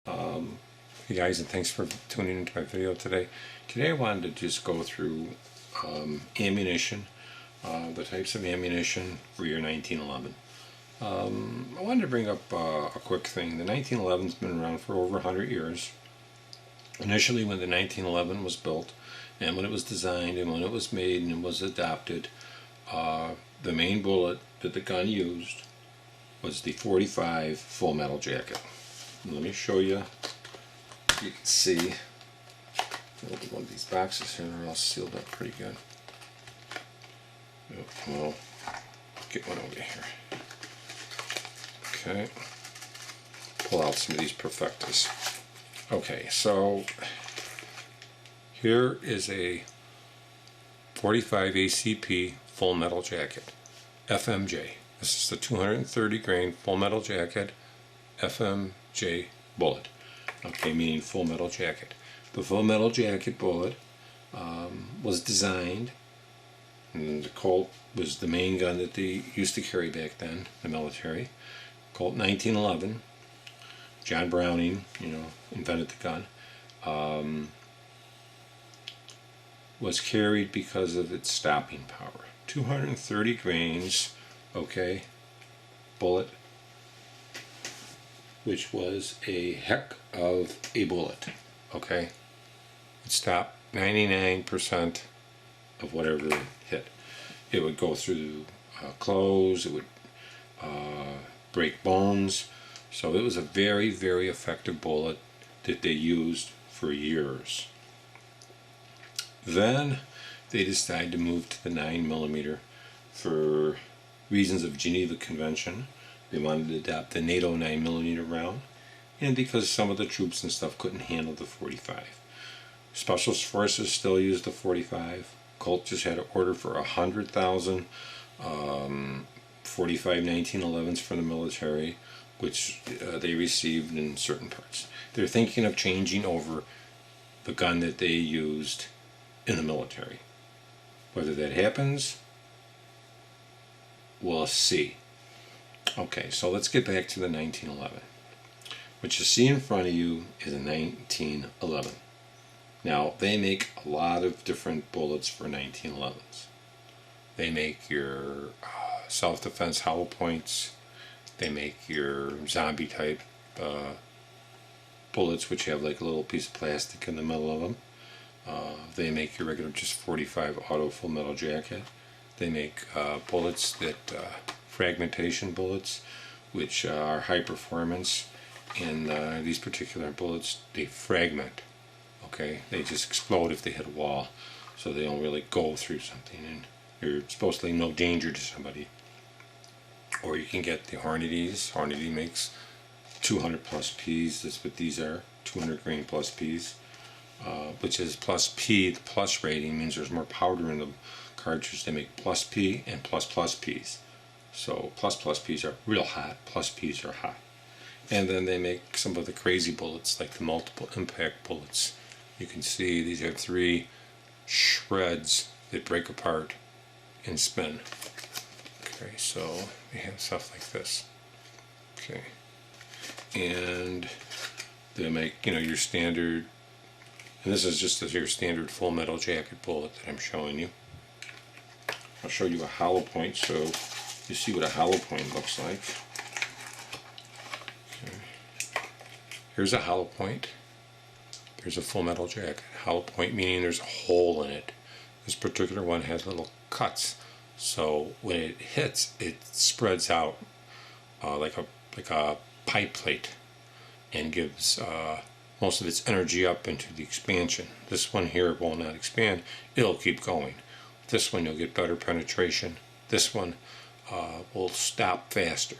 Hey guys, and thanks for tuning into my video today. Today I wanted to just go through ammunition, the types of ammunition for your 1911. I wanted to bring up a quick thing. The 1911's been around for over 100 years. Initially, when the 1911 was built, and when it was designed, and when it was made, and it was adopted, the main bullet that the gun used was the .45 full metal jacket. Let me show you. You can see, open one of these boxes here, they're all sealed up pretty good. Well, get one over here. Okay, pull out some of these perfectas. Okay, so here is a 45 ACP full metal jacket, FMJ. This is the 230 grain full metal jacket, FMJ bullet. Okay, meaning full metal jacket. The full metal jacket bullet was designed, and the Colt was the main gun that they used to carry back then, the military. Colt 1911. John Browning, invented the gun. Was carried because of its stopping power. 230 grains, okay, bullet, which was a heck of a bullet, okay? It stopped 99% of whatever it hit. It would go through clothes, it would break bones, so it was a very, very effective bullet that they used for years. Then they decided to move to the 9mm for reasons of Geneva Convention. They wanted to adopt the NATO 9mm round, and because some of the troops and stuff couldn't handle the .45. Special Forces still used the .45. Colt just had an order for 100,000 .45 1911s for the military, which they received in certain parts. They're thinking of changing over the gun that they used in the military. Whether that happens, we'll see. Okay, so let's get back to the 1911. What you see in front of you is a 1911. Now, they make a lot of different bullets for 1911s. They make your self-defense hollow points. They make your zombie type bullets, which have like a little piece of plastic in the middle of them. They make your regular just .45 auto full metal jacket. They make bullets that fragmentation bullets, which are high performance. And these particular bullets, they fragment. Okay, they just explode if they hit a wall, so they don't really go through something, and you're supposedly no danger to somebody. Or you can get the Hornadies. Hornady makes 200 plus Ps. That's what these are, 200 grain plus Ps, which is plus P. The plus rating means there's more powder in the cartridge. They make plus P and plus Ps. So plus Ps are real hot, plus Ps are hot. And then they make some of the crazy bullets, like the multiple impact bullets. You can see these have 3 shreds that break apart and spin. Okay, so they have stuff like this. Okay, and they make, your standard, and this is just your standard full metal jacket bullet that I'm showing you. I'll show you a hollow point so you see what a hollow point looks like. Okay. Here's a hollow point. There's a full metal jacket. Hollow point meaning there's a hole in it. This particular one has little cuts, so when it hits, it spreads out like a pipe plate and gives most of its energy up into the expansion. This one here will not expand, it'll keep going. This one you'll get better penetration. This one will stop faster.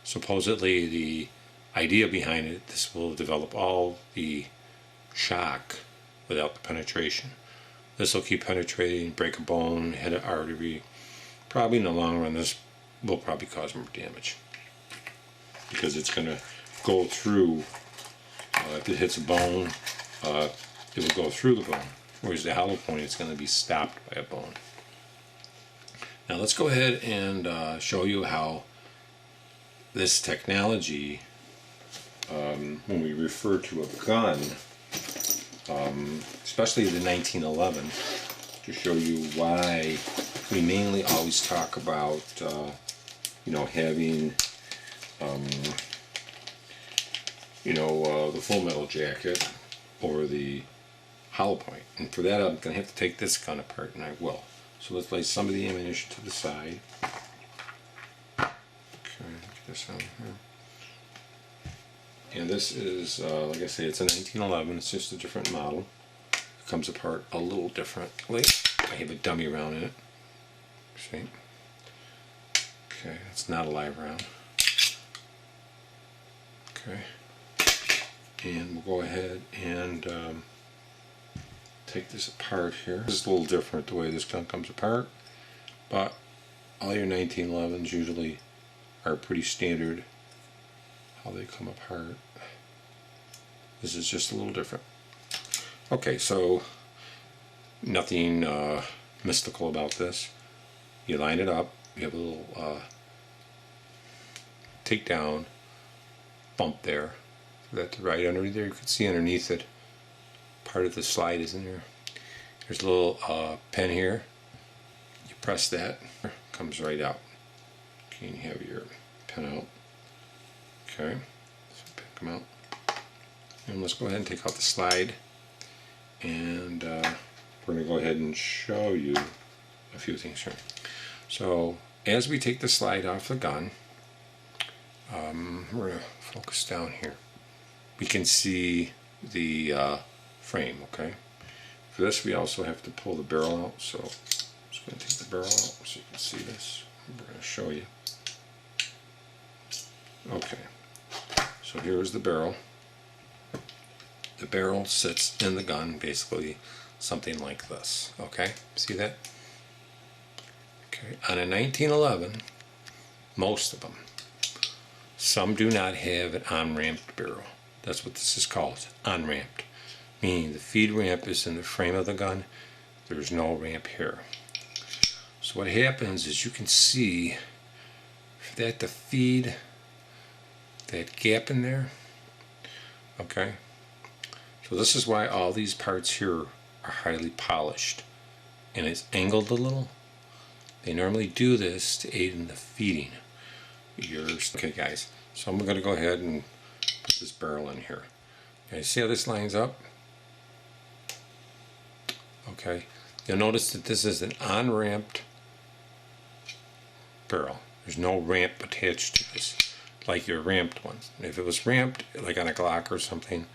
Supposedly the idea behind it, this will develop all the shock without the penetration. This will keep penetrating, break a bone, hit an artery. Probably in the long run this will probably cause more damage, because it's going to go through, if it hits a bone, it will go through the bone, whereas the hollow point is going to be stopped by a bone. Now let's go ahead and show you how this technology when we refer to a gun, especially the 1911, to show you why we mainly always talk about, having, the full metal jacket over the hollow point. And for that, I'm going to have to take this gun apart, and I will. So let's lay some of the ammunition to the side. Okay, get this out here. And this is, like I say, it's a 1911. It's just a different model. It comes apart a little differently. I have a dummy round in it. See? Okay, it's not a live round. Okay. And we'll go ahead and take this apart here. This is a little different the way this gun comes apart, but all your 1911s usually are pretty standard how they come apart. This is just a little different. Okay, so nothing mystical about this. You line it up, you have a little takedown bump there. So that's right under there. You can see underneath it, part of the slide is in there. There's a little pen here. You press that, it comes right out. Okay, you have your pen out. Okay, so pick them out. And let's go ahead and take out the slide. And we're going to go ahead and show you a few things here. So as we take the slide off the gun, we're going to focus down here. We can see the frame, okay? For this we also have to pull the barrel out, so I'm just going to take the barrel out so you can see this. We're going to show you. Okay, so here's the barrel. The barrel sits in the gun, basically something like this, okay? See that? Okay, on a 1911, most of them, some do not have an on-ramped barrel. That's what this is called, on-ramped. Meaning the feed ramp is in the frame of the gun. There's no ramp here. So what happens is you can see for that to feed that gap in there. Okay. So this is why all these parts here are highly polished. And it's angled a little. They normally do this to aid in the feeding. Okay guys, so I'm going to go ahead and put this barrel in here. Okay, see how this lines up? Okay, you'll notice that this is an on-ramped barrel. There's no ramp attached to this, like your ramped ones. If it was ramped, like on a Glock or something,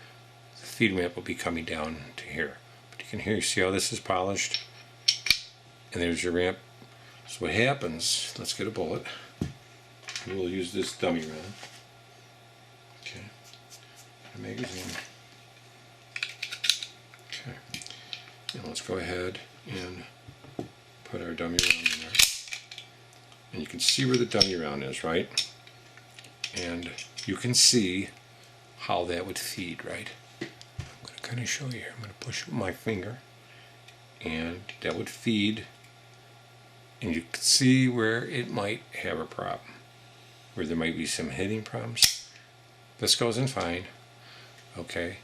the feed ramp will be coming down to here. But you can hear, see how this is polished? And there's your ramp. So what happens, let's get a bullet. We'll use this dummy round. Okay, a magazine. Okay, and let's go ahead and put our dummy round in there. And you can see where the dummy round is, right? And you can see how that would feed, right? I'm going to kind of show you here. I'm going to push with my finger, and that would feed. And you can see where it might have a problem, where there might be some hitting problems. This goes in fine, okay?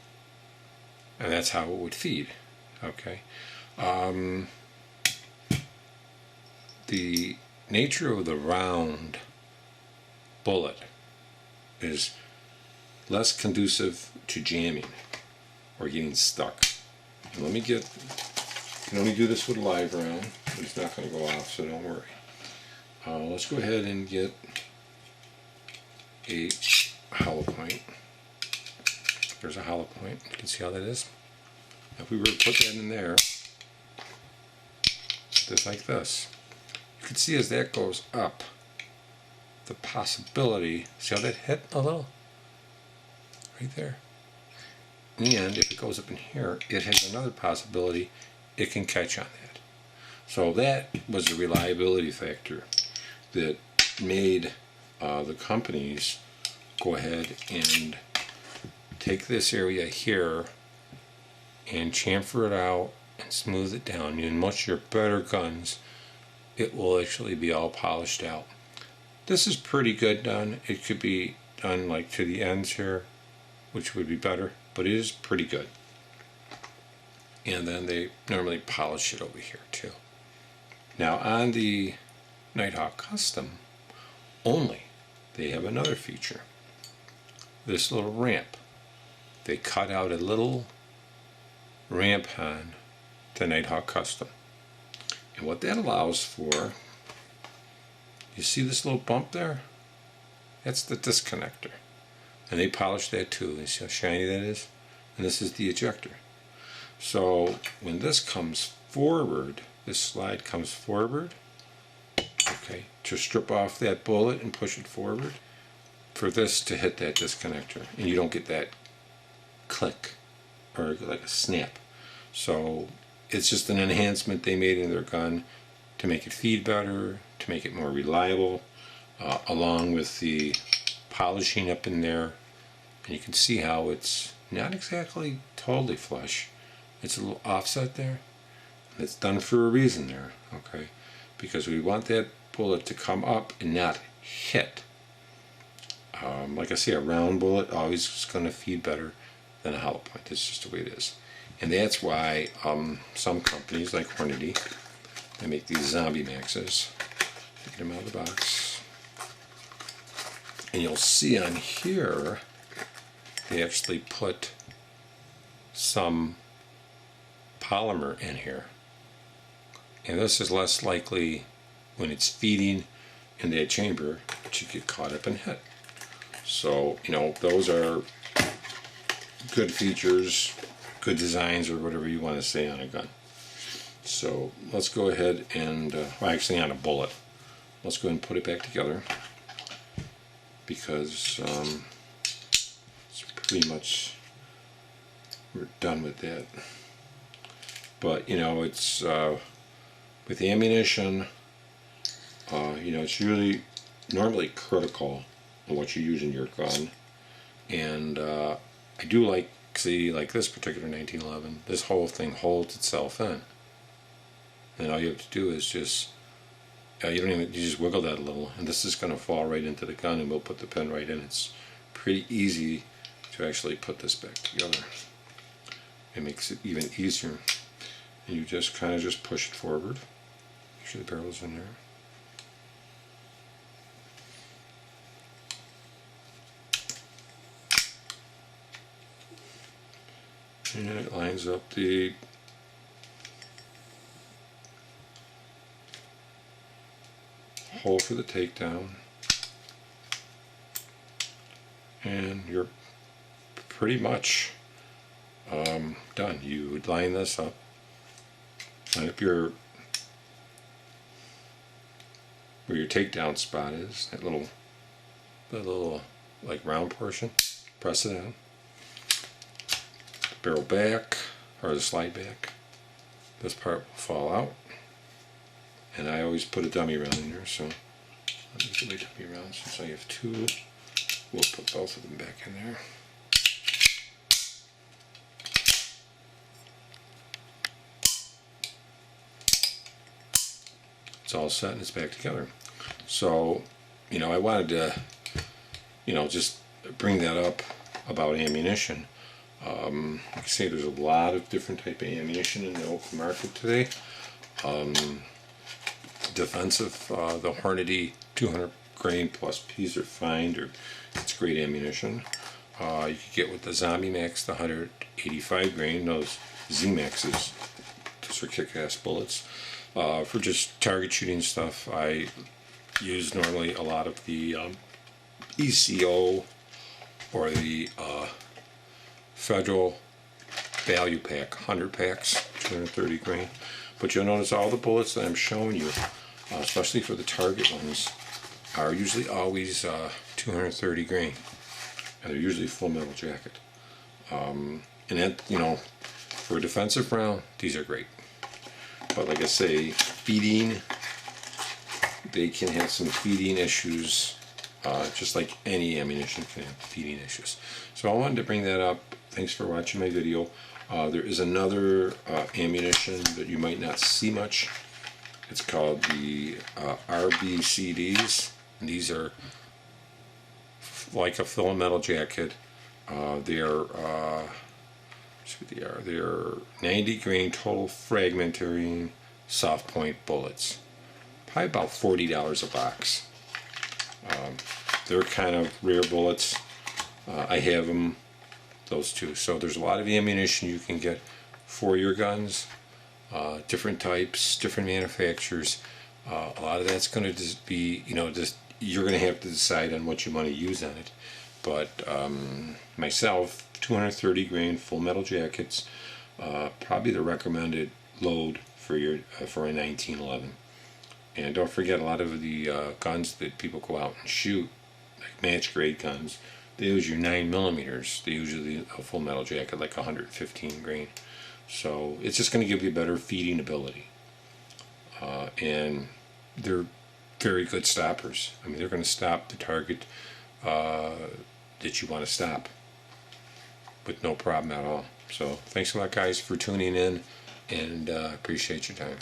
And that's how it would feed, okay? The nature of the round bullet is less conducive to jamming or getting stuck. And let me get, you can only do this with a live round. It's not going to go off, so don't worry. Let's go ahead and get a hollow point. There's a hollow point. You can see how that is. If we were to put that in there, just like this, you can see as that goes up, the possibility, see how that hit a little? Right there. And if it goes up in here, it has another possibility, it can catch on that. So that was a reliability factor that made the companies go ahead and take this area here and chamfer it out and smooth it down. In most of your better guns, it will actually be all polished out. This is pretty good done. It could be done like to the ends here, which would be better, but it is pretty good. And then they normally polish it over here too. Now on the Nighthawk Custom only, they have another feature. This little ramp. They cut out a little ramp on the Nighthawk Custom. And what that allows for, you see this little bump there? That's the disconnector. And they polish that too. You see how shiny that is? And this is the ejector. So when this comes forward, this slide comes forward, okay, to strip off that bullet and push it forward, for this to hit that disconnector, and you don't get that click or like a snap. So it's just an enhancement they made in their gun to make it feed better, to make it more reliable, along with the polishing up in there. And you can see how it's not exactly totally flush. It's a little offset there. And it's done for a reason there, okay? Because we want that bullet to come up and not hit. Like I say, a round bullet always is going to feed better than a hollow point. It's just the way it is. And that's why some companies like Hornady, they make these zombie maxes. Get them out of the box. And you'll see on here, they actually put some polymer in here. And this is less likely when it's feeding in that chamber to get caught up and hit. So, you know, those are good features, good designs, or whatever you want to say on a gun. So let's go ahead and, well, actually on a bullet, let's go ahead and put it back together, because it's pretty much, we're done with that. But, you know, it's, with the ammunition, you know, it's really normally critical on what you use in your gun. And I do like, see, like this particular 1911, this whole thing holds itself in. And all you have to do is just, you just wiggle that a little, and this is going to fall right into the gun, and we'll put the pin right in. It's pretty easy to actually put this back together. It makes it even easier. And you just kind of just push it forward. Make sure the barrel's in there. And it lines up the hole for the takedown, and you're pretty much done. You would line this up, line up your where your takedown spot is, that little like round portion, press it in, barrel back, or the slide back, this part will fall out. And I always put a dummy round in there, so let me get my dummy round. Since I have two, we'll put both of them back in there. It's all set and it's back together. So, you know, I wanted to, you know, just bring that up about ammunition. Like I say, there's a lot of different type of ammunition in the open market today. Defensive, the Hornady 200 grain plus Ps are fine. It's great ammunition. You could get with the Zombie Max, the 185 grain, those Z-Maxes. Those are kick-ass bullets. For just target shooting stuff, I use normally a lot of the ECO or the Federal Value Pack, 100 packs, 230 grain. But you'll notice all the bullets that I'm showing you, especially for the target ones, are usually always 230 grain, and they're usually full metal jacket. And that, you know, for a defensive round, these are great. But like I say, feeding, they can have some feeding issues, just like any ammunition can have feeding issues. So I wanted to bring that up. Thanks for watching my video. There is another ammunition that you might not see much. It's called the RBCDs. And these are like a full metal jacket, Let's see what they are. They're 90 grain total fragmentary soft point bullets. Probably about $40 a box. They're kind of rare bullets. I have them, those two. So there's a lot of ammunition you can get for your guns. Different types, different manufacturers. A lot of that's going to just be, just you're going to have to decide on what you want to use on it. But myself, 230 grain full metal jackets, probably the recommended load for a 1911. And don't forget, a lot of the guns that people go out and shoot, like match grade guns, they use your 9mm. They usually a full metal jacket like 115 grain. So it's just going to give you better feeding ability. And they're very good stoppers. I mean, they're going to stop the target that you want to stop with no problem at all. So thanks a lot, guys, for tuning in, and appreciate your time.